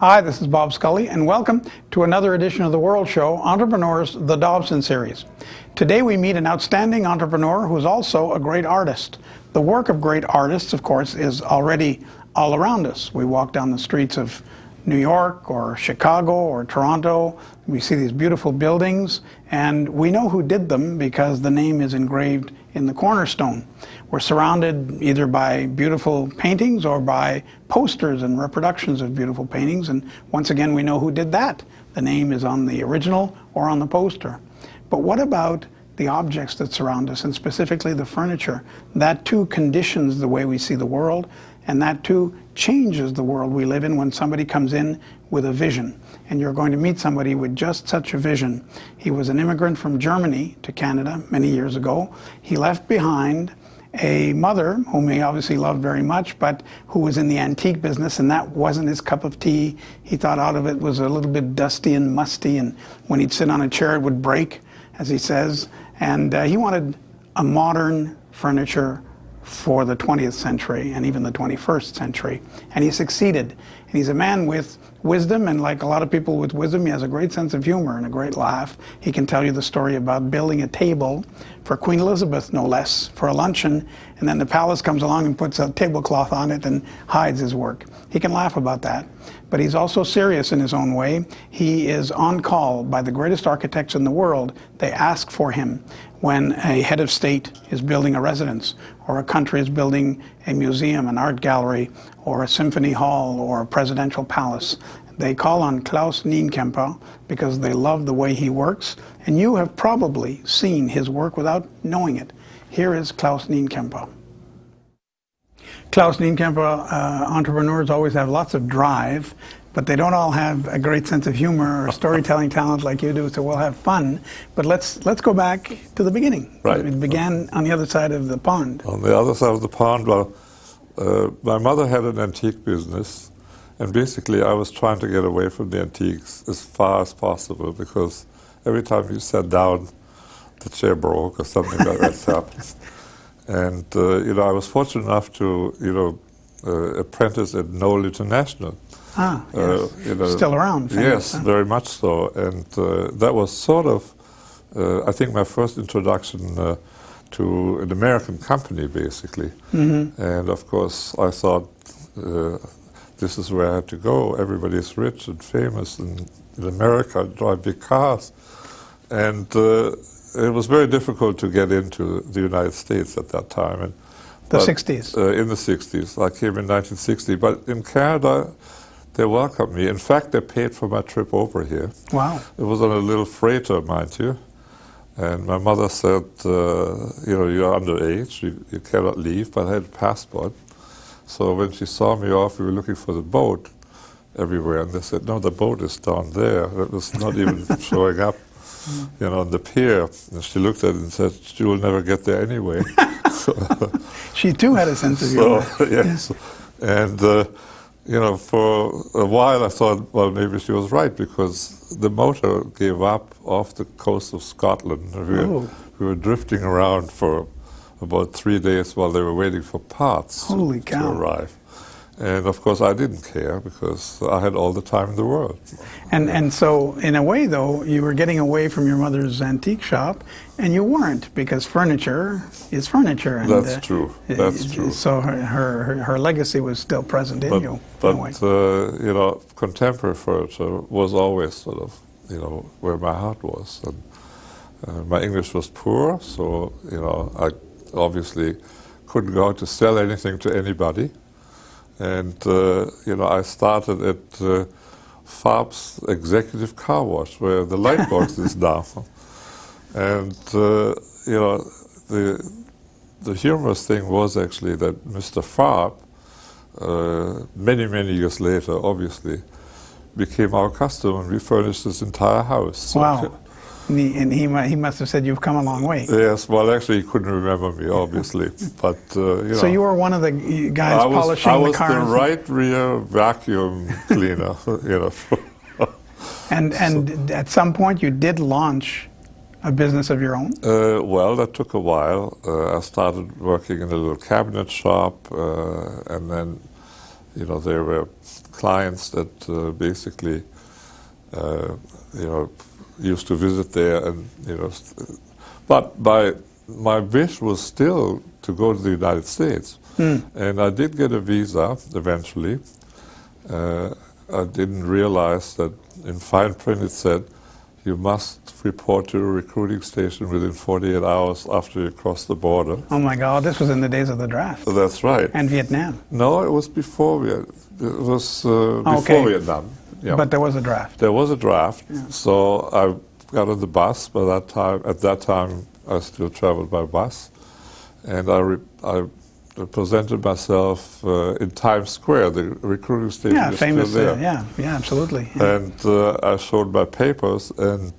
Hi, this is Bob Scully, and welcome to another edition of the World Show, Entrepreneurs, the Dobson Series. Today we meet an outstanding entrepreneur who is also a great artist. The work of great artists, of course, is already all around us. We walk down the streets of New York or Chicago or Toronto. We see these beautiful buildings, and we know who did them because the name is engraved in the cornerstone. We're surrounded either by beautiful paintings or by posters and reproductions of beautiful paintings, and once again we know who did that. The name is on the original or on the poster. But what about the objects that surround us, and specifically the furniture? That too conditions the way we see the world, and that too changes the world we live in when somebody comes in with a vision. And you're going to meet somebody with just such a vision. He was an immigrant from Germany to Canada many years ago. He left behind a mother whom he obviously loved very much, but who was in the antique business, and that wasn't his cup of tea. He thought out of it was a little bit dusty and musty, and when he'd sit on a chair it would break, as he says. And he wanted a modern furniture for the 20th century and even the 21st century. And he succeeded. And he's a man with wisdom, and like a lot of people with wisdom, he has a great sense of humor and a great laugh. He can tell you the story about building a table for Queen Elizabeth, no less, for a luncheon, and then the palace comes along and puts a tablecloth on it and hides his work. He can laugh about that. But he's also serious in his own way. He is on call by the greatest architects in the world. They ask for him when a head of state is building a residence, or a country is building a museum, an art gallery, or a symphony hall, or a presidential palace. They call on Klaus Nienkamper because they love the way he works, and you have probably seen his work without knowing it. Here is Klaus Nienkamper. Klaus Nienkamper, entrepreneurs always have lots of drive, but they don't all have a great sense of humor or storytelling talent like you do, so we'll have fun. But let's go back to the beginning. Right. It began on the other side of the pond. On the other side of the pond, well, my mother had an antique business, and basically I was trying to get away from the antiques as far as possible, because every time you sat down, the chair broke or something like that happened. And I was fortunate enough to apprentice at Knoll International. Ah, yes. Still around. Famous, yes, very much so. And that was sort of, I think, my first introduction to an American company, basically. Mm-hmm. And of course, I thought this is where I had to go. Everybody's rich and famous in America, drive big cars. And it was very difficult to get into the United States at that time. And, the 60s? In the 60s. I came in 1960. But in Canada, they welcomed me. In fact, they paid for my trip over here. Wow. It was on a little freighter, mind you. And my mother said, you're underage, you cannot leave, but I had a passport. So when she saw me off, we were looking for the boat everywhere, and they said, no, the boat is down there. It was not even showing up, on the pier. And she looked at it and said, you will never get there anyway. She too had a sense of humor. Yes. And for a while I thought, well, maybe she was right, because the motor gave up off the coast of Scotland. We were drifting around for about 3 days while they were waiting for parts to arrive. And of course I didn't care, because I had all the time in the world. And so in a way, though, you were getting away from your mother's antique shop, and you weren't, because furniture is furniture. And, that's true. That's true. So her legacy was still present in you. But contemporary furniture was always sort of where my heart was. And my English was poor, so I obviously couldn't go out to sell anything to anybody. And I started at Farb's executive car wash, where the light box is now. And the humorous thing was actually that Mr. Farb, many years later, obviously, became our customer, and we furnished his entire house. Wow. And he must have said, you've come a long way. Yes, well, actually, he couldn't remember me, obviously. But, So you were one of the guys polishing the cars? I was the right rear vacuum cleaner, And at some point, you did launch a business of your own? Well, that took a while. I started working in a little cabinet shop, and then you know, there were clients that basically, you know, used to visit there, and you know, but my wish was still to go to the United States, and I did get a visa eventually. I didn't realize that in fine print it said you must report to a recruiting station within 48 hours after you cross the border. Oh my God, this was in the days of the draft. That's right. And Vietnam. No, it was before before Vietnam. Yeah. But there was a draft. There was a draft, so I got on the bus. By that time, at that time, I still traveled by bus, and I presented myself in Times Square, the recruiting station. Yeah, is famous. still there. Yeah, absolutely. Yeah. And I showed my papers, and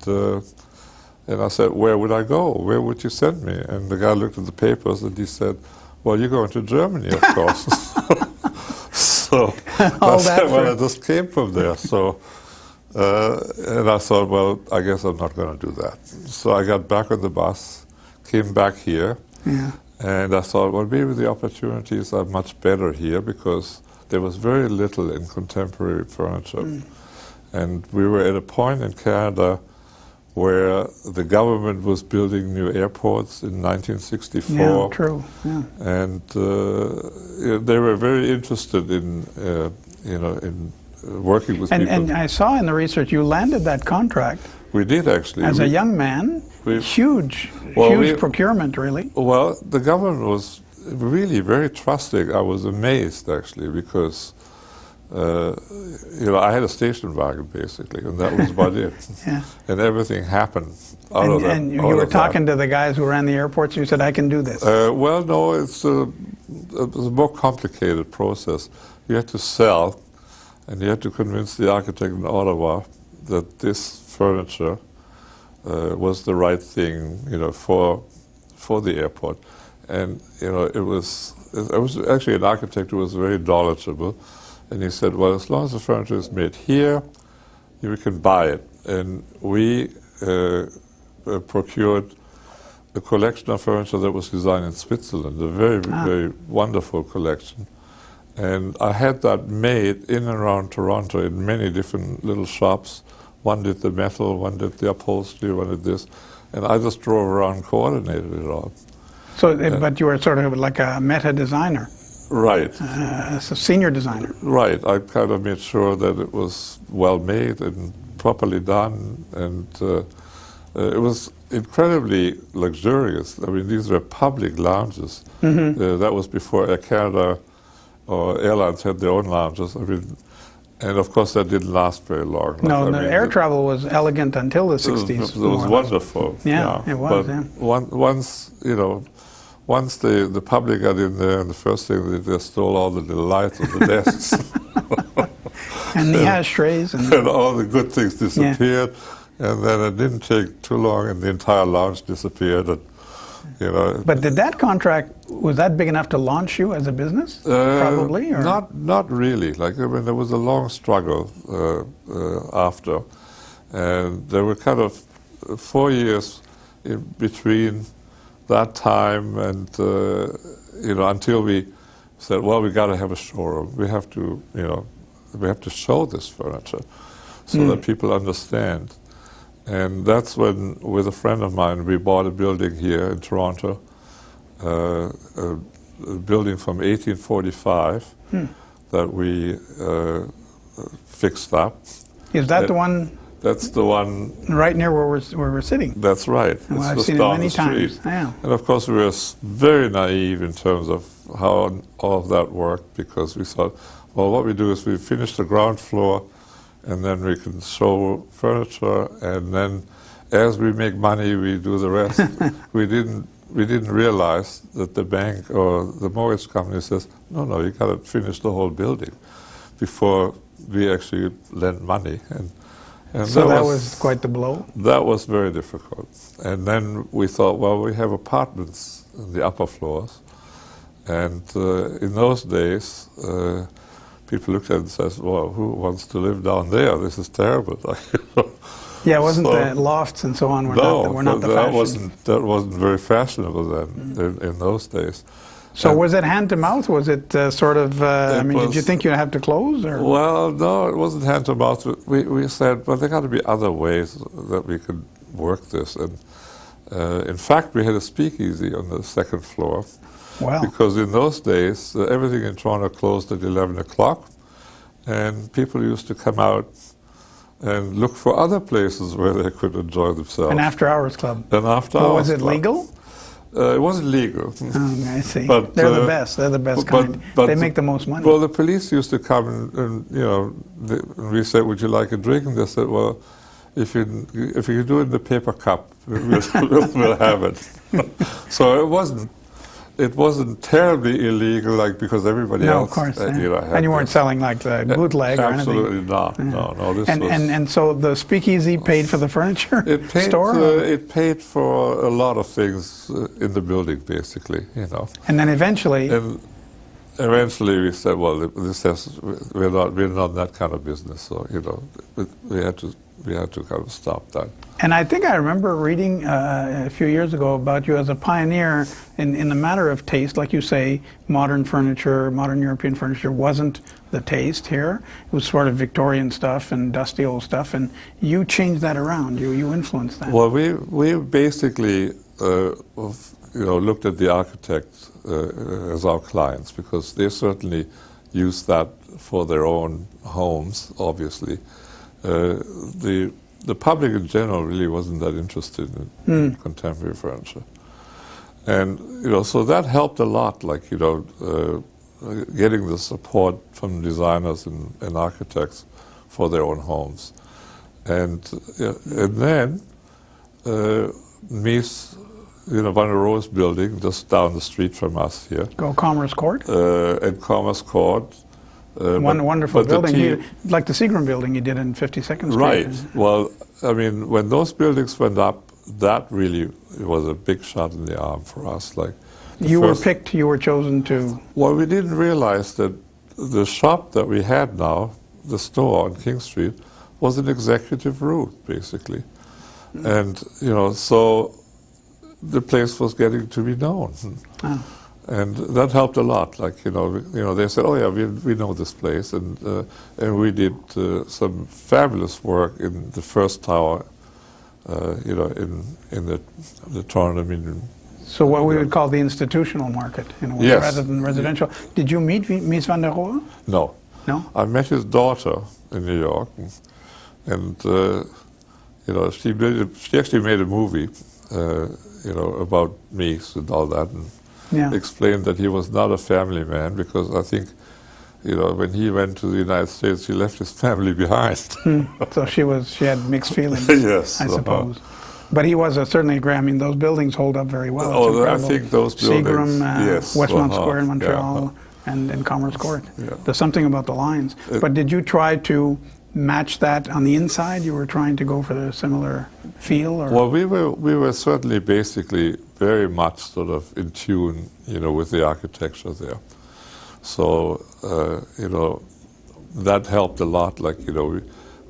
I said, "Where would I go? Where would you send me?" And the guy looked at the papers, and he said, "Well, you're going to Germany, of course." So I said, "Well, I just came from there." So, and I thought, well, I guess I'm not going to do that. So I got back on the bus, came back here. Yeah. And I thought, well, maybe the opportunities are much better here because there was very little in contemporary furniture. And we were at a point in Canada where the government was building new airports in 1964. Yeah, true. Yeah. And they were very interested in, you know, in working with people. And I saw in the research you landed that contract. We did, actually. As a young man, huge procurement, really. Well, the government was really very trusting. I was amazed, actually, because you know, I had a station wagon, basically, and that was about it. Yeah. And everything happened out of that. And you were talking to the guys who ran the airports, you said, I can do this. Well, no, it was a more complicated process. You had to sell, and you had to convince the architect in Ottawa that this furniture was the right thing, you know, for the airport. And you know, I was actually an architect who was very knowledgeable, and he said, well, as long as the furniture is made here, you can buy it. And we procured a collection of furniture that was designed in Switzerland, a very, very wonderful collection. And I had that made in and around Toronto in many different little shops. One did the metal, one did the upholstery, one did this. And I just drove around and coordinated it all. So, but you were sort of like a meta designer. Right. A senior designer. Right. I kind of made sure that it was well made and properly done. And it was incredibly luxurious. I mean, these were public lounges. That was before Air Canada or airlines had their own lounges. I mean, and of course that didn't last very long. No, the air travel was elegant until the 60s. It was wonderful. Yeah, it was. But once, you know, once the public got in there, and the first thing they stole all the little lights on the desks. And the ashtrays. And all the good things disappeared. Yeah. And then it didn't take too long, and the entire lounge disappeared. And, you know. But did that contract, was that big enough to launch you as a business? Probably? Or? Not really. Like, I mean, there was a long struggle after. And there were kind of 4 years in between that time and, you know, until we said, well, we got to have a showroom. We have to, you know, we have to show this furniture so that people understand. And that's when, with a friend of mine, we bought a building here in Toronto, a building from 1845 that we fixed up. Is that the one? That's the one. Right near where we're sitting. That's right. Well, I've seen it many times. Yeah. And of course, we were very naive in terms of how all of that worked, because we thought, well, what we do is we finish the ground floor, and then we can show furniture, and then as we make money, we do the rest. We didn't realize that the bank or the mortgage company says, no, you got to finish the whole building before we actually lend money. And so that was quite the blow? That was very difficult. And then we thought, well, we have apartments in the upper floors. And in those days, people looked at it and said, well, who wants to live down there? This is terrible. Yeah, wasn't the lofts and so on were not the fashion. That wasn't very fashionable then in those days. So was it hand to mouth? Was it sort of, did you think you'd have to close? Or? Well, no, it wasn't hand to mouth. We said, well, there got to be other ways that we could work this. And in fact, we had a speakeasy on the second floor. Wow. Because in those days, everything in Toronto closed at 11 o'clock, and people used to come out and look for other places where they could enjoy themselves. An after-hours club. An after-hours was it club. Legal? It wasn't legal. Oh, I see. But, they're the best. They're the best kind. They make the most money. Well, the police used to come and we said, "Would you like a drink?" And they said, "Well, if you do it in the paper cup, we'll have it." So it wasn't terribly illegal, like because everybody else. No, of course. Had and you weren't selling like the bootleg or anything. Absolutely not. Yeah. No. This and so the speakeasy paid for the furniture. It paid for a lot of things in the building, basically. And then eventually. And eventually we said, well, we're not that kind of business. So we had to kind of stop that. And I think I remember reading a few years ago about you as a pioneer in the matter of taste. Like you say, modern furniture, modern European furniture wasn't the taste here. It was sort of Victorian stuff and dusty old stuff, and you changed that around. You influenced that. Well, we basically looked at the architects as our clients, because they certainly use that for their own homes, obviously. The public in general really wasn't that interested in contemporary furniture. And, so that helped a lot, like, getting the support from designers and architects for their own homes. And then, Mies, Van der Rohe's building, just down the street from us here. Commerce Court? And Commerce Court. Wonderful building, like the Seagram building you did in 52nd Street. Right. Well, when those buildings went up, that really was a big shot in the arm for us. Like, you were chosen to. Well, we didn't realize that the shop that we had now, the store on King Street, was an executive route, basically. And so the place was getting to be known. Oh. And that helped a lot. Like, they said, "Oh yeah, we know this place," and we did some fabulous work in the first tower, in the Toronto Dominion. So what we would call the institutional market, yes. Rather than residential. Did you meet Mies van der Rohe? No. No. I met his daughter in New York, and she actually made a movie, about Mies and all that. And explained that he was not a family man, because I think, when he went to the United States, he left his family behind. So she had mixed feelings. Yes, I suppose. But he was certainly a great. I mean, those buildings hold up very well. Oh, I think those buildings. Seagram, yes, Westmount Square in Montreal, and Commerce Court. Yeah. There's something about the lines. But did you try to match that on the inside? You were trying to go for the similar feel? Or? Well, we were certainly basically very much sort of in tune, with the architecture there. So, that helped a lot. Like,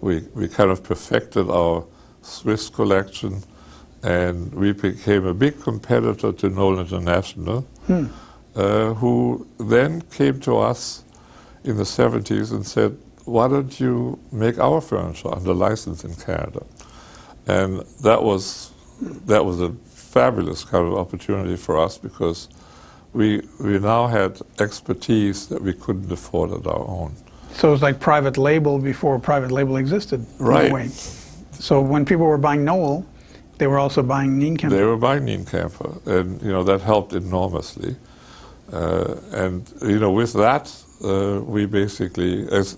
we kind of perfected our Swiss collection, and we became a big competitor to Knoll International, who then came to us in the 70s and said, "Why don't you make our furniture under license in Canada?" And that was a fabulous kind of opportunity for us, because we now had expertise that we couldn't afford on our own. So it was like private label before private label existed. Right. In a way. So when people were buying Knoll, they were also buying Nienkamper. They were buying Nienkamper, and that helped enormously. And with that, we basically, as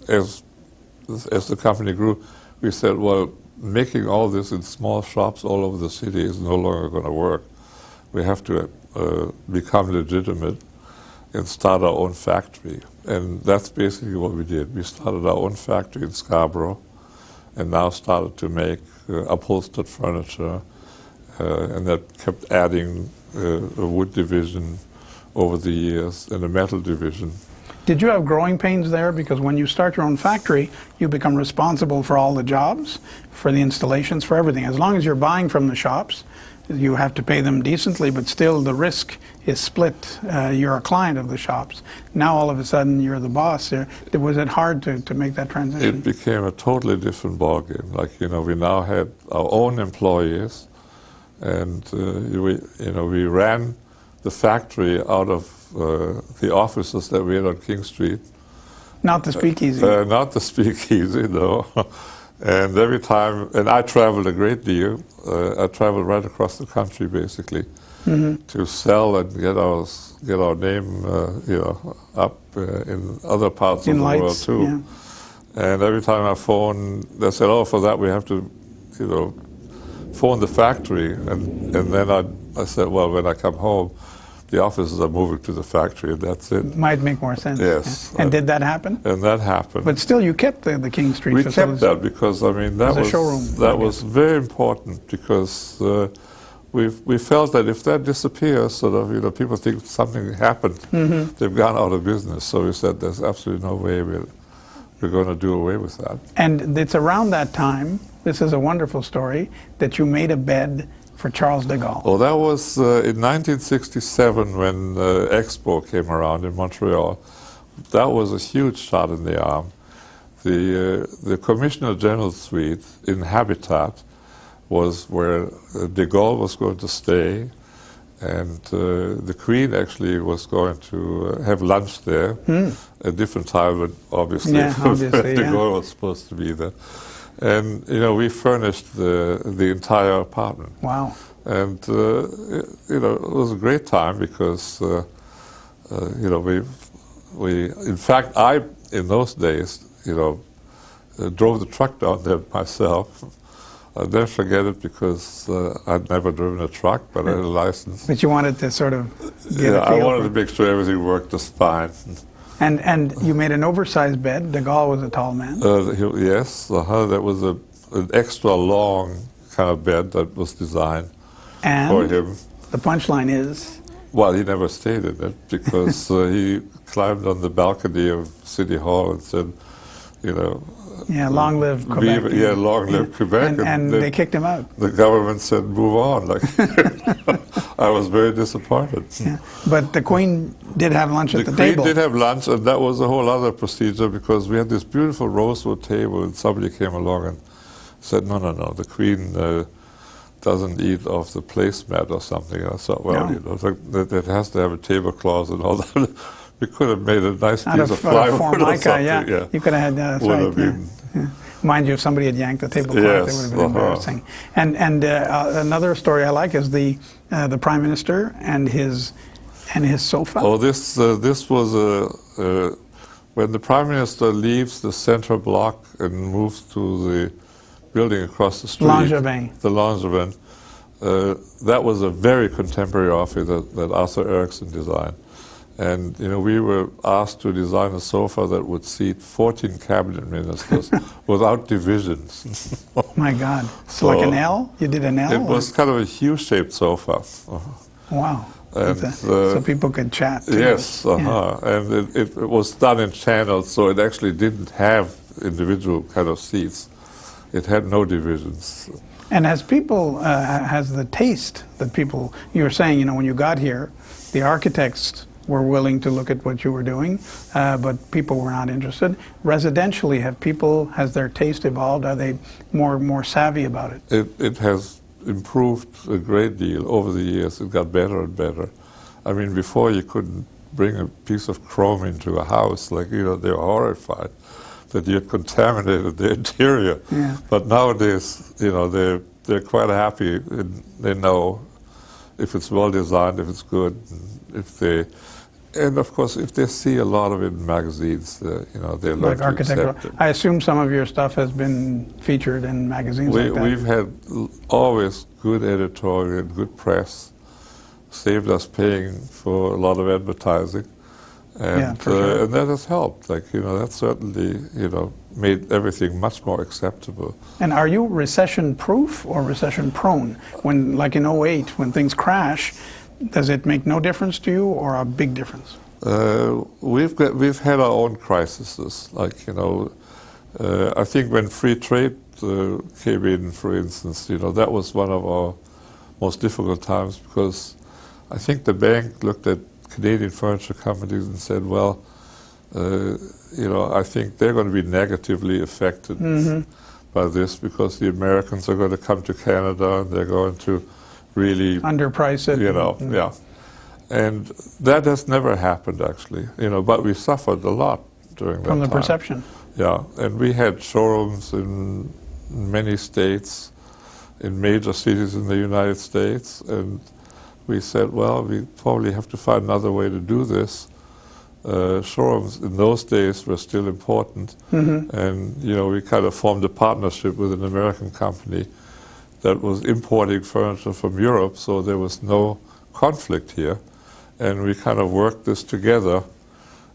the company grew, we said, well, making all this in small shops all over the city is no longer going to work. We have to become legitimate and start our own factory. And that's basically what we did. We started our own factory in Scarborough, and now started to make upholstered furniture, and that kept adding a wood division over the years and a metal division. Did you have growing pains there? Because when you start your own factory, you become responsible for all the jobs, for the installations, for everything. As long as you're buying from the shops, you have to pay them decently, but still the risk is split. You're a client of the shops. Now all of a sudden you're the boss. Was it hard to make that transition? It became a totally different ballgame. Like, we now had our own employees, and we ran the factory out of the offices that we had on King Street. Not the speakeasy. Not the speakeasy, no. And every time, and I traveled a great deal. I traveled right across the country, basically, to sell and get our name, up in other parts of the world too. Yeah. And every time I phoned, they said, "Oh, for that we have to, phone the factory." And then I said, "Well, when I come home, the offices are moving to the factory, and that's it." Might make more sense. Yes. Yeah. And did that happen? And that happened. But still, you kept the King Street facility. We kept that because, that was very important, because we felt that if that disappears, people think something happened, they've gone out of business. So we said there's absolutely no way we're going to do away with that. And it's around that time, this is a wonderful story, that you made a bed for Charles de Gaulle. Oh, that was in 1967 when Expo came around in Montreal. That was a huge shot in the arm. The Commissioner General's suite in Habitat was where de Gaulle was going to stay, and the Queen actually was going to have lunch there, a different time, but obviously, de Gaulle was supposed to be there. And we furnished the entire apartment. Wow! And it was a great time because we in fact in those days drove the truck down there myself. I'll never forget it because I'd never driven a truck, but I had a license. But you wanted to sort of get a feel. I wanted to make sure everything worked just fine. And you made an oversized bed. De Gaulle was a tall man. Yes, that was an extra long kind of bed that was designed for him. The punchline is? Well, he never stayed in it because he climbed on the balcony of City Hall and said, yeah, long live Quebec. Long live Quebec. And they kicked him out. The government said, move on. I was very disappointed. Yeah. But the Queen did have lunch at the table. The Queen did have lunch, and that was a whole other procedure because we had this beautiful rosewood table, and somebody came along and said, no, the Queen doesn't eat off the placemat or something. And I thought, well, it has to have a tablecloth and all that. We could have made a nice piece of plywood or something. Yeah. You could have had that. Yeah. Mind you, if somebody had yanked the tablecloth, it would have been embarrassing. And another story I like is the Prime Minister and his sofa. Oh, this was when the Prime Minister leaves the Centre Block and moves to the building across the street. The Langevin. That was a very contemporary office that Arthur Erickson designed. And we were asked to design a sofa that would seat 14 cabinet ministers without divisions. My God! So like an L? You did an L? It was kind of a U-shaped sofa. Wow! And, so people could chat. Yes, and it was done in channels, so it actually didn't have individual kind of seats. It had no divisions. And has the taste that people? You were saying, when you got here, the architects were willing to look at what you were doing, but people were not interested. Residentially, has their taste evolved? Are they more savvy about it? It has improved a great deal over the years. It got better and better. I mean, before you couldn't bring a piece of chrome into a house, they were horrified that you had contaminated the interior. Yeah. But nowadays, they're quite happy. They know if it's well designed, if it's good, and of course, if they see a lot of it in magazines, they learn to accept it. I assume some of your stuff has been featured in magazines like that. We've had always good editorial and good press, saved us paying for a lot of advertising, and and that has helped. That certainly made everything much more acceptable. And are you recession-proof or recession-prone? When, like in 08, when things crash, does it make no difference to you, or a big difference? We've had our own crises. I think when free trade came in, for instance, that was one of our most difficult times, because I think the bank looked at Canadian furniture companies and said, well, I think they're going to be negatively affected by this, because the Americans are going to come to Canada and they're going to really underprice it. Yeah. And that has never happened, actually, but we suffered a lot during that time. From the perception. Yeah, and we had showrooms in many states, in major cities in the United States, and we said, well, we probably have to find another way to do this. Showrooms in those days were still important, and we kind of formed a partnership with an American company that was importing furniture from Europe, so there was no conflict here, and we kind of worked this together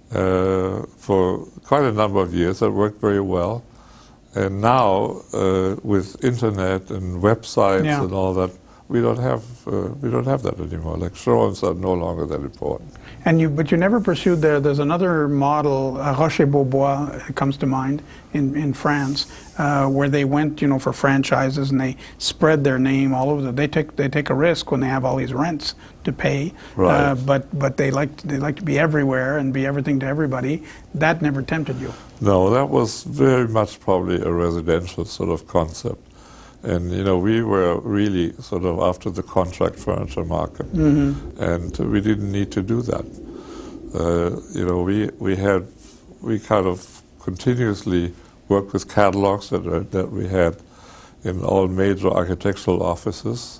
for quite a number of years. That worked very well, and now with internet and websites and all that, we don't have that anymore. Like, showrooms are no longer that important. But you never pursued there's another model, Rocher-Beaubois comes to mind, in France, where they went, for franchises, and they spread their name all over. They take a risk when they have all these rents to pay, right. But they like to be everywhere and be everything to everybody. That never tempted you. No, that was very much probably a residential sort of concept. And we were really sort of after the contract furniture market, and we didn't need to do that. We kind of continuously worked with catalogs that we had in all major architectural offices,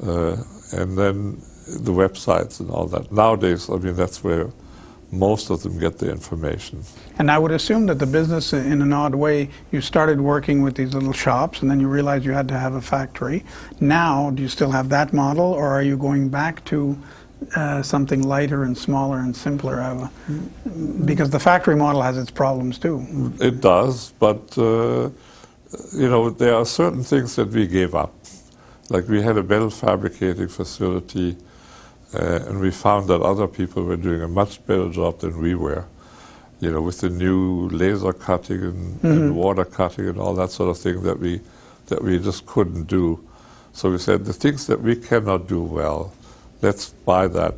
and then the websites and all that. Nowadays, that's where most of them get the information. And I would assume that the business, in an odd way, you started working with these little shops and then you realized you had to have a factory. Now, do you still have that model, or are you going back to something lighter and smaller and simpler? Because the factory model has its problems too. It does, but there are certain things that we gave up. Like, we had a metal fabricating facility, and we found that other people were doing a much better job than we were, with the new laser cutting and water cutting and all that sort of thing that we just couldn't do. So we said, the things that we cannot do well, let's buy that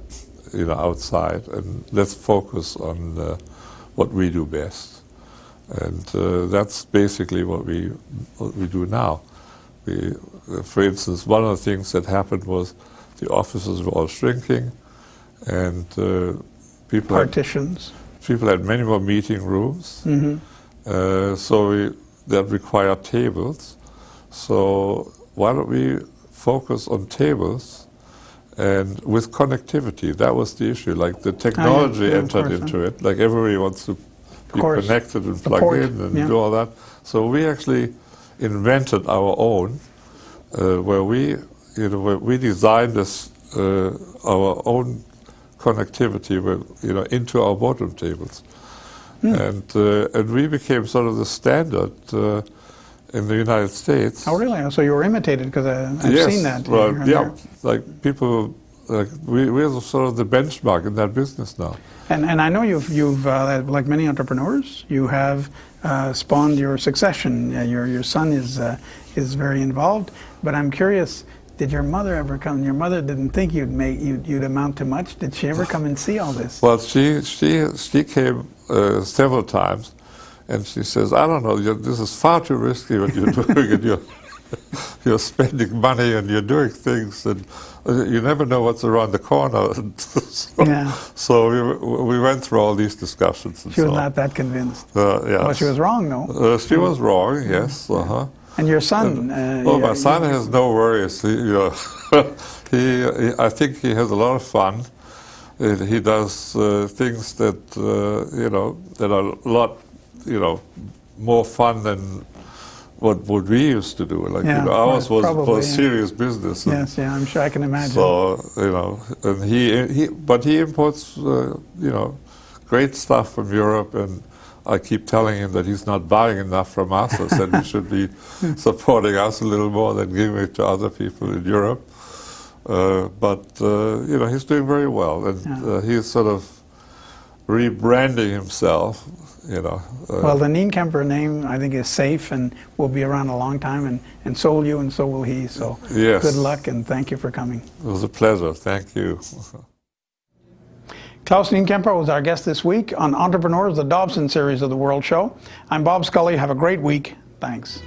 outside, and let's focus on what we do best. And that's basically what we do now. For instance, one of the things that happened was the offices were all shrinking, and people had many more meeting rooms. So that required tables. So why don't we focus on tables and with connectivity? That was the issue. Like, the technology entered into it. Like, everybody wants to be connected and plug in and do all that. So we actually invented our own, where we designed this our own connectivity into our boardroom tables, and we became sort of the standard in the United States. Oh, really? So you were imitated, because I've seen that. Well, yeah, like, people, we're sort of the benchmark in that business now. And I know you've like many entrepreneurs, you have spawned your succession. Your son is very involved. But I'm curious, did your mother ever come? Your mother didn't think you'd amount to much. Did she ever come and see all this? Well, she came several times, and she says, I don't know, this is far too risky what you're doing, and you're spending money and you're doing things, and you never know what's around the corner. So we went through all these discussions. And she was not that convinced. Yes. Well, she was wrong, though. She was wrong, yes. And your son? My son has no worries. I think he has a lot of fun. He does things that that are a lot more fun than what we used to do. Like, ours was serious business. Yes, I'm sure I can imagine. So and he imports great stuff from Europe, and I keep telling him that he's not buying enough from us. I said he should be supporting us a little more than giving it to other people in Europe. But he's doing very well, and he's sort of rebranding himself, you know. Well, the Nienkamper name, I think, is safe and will be around a long time, and so will you, and so will he. So yes. Good luck, and thank you for coming. It was a pleasure. Thank you. Klaus Nienkamper was our guest this week on Entrepreneurs, the Dobson series of the World Show. I'm Bob Scully. Have a great week. Thanks.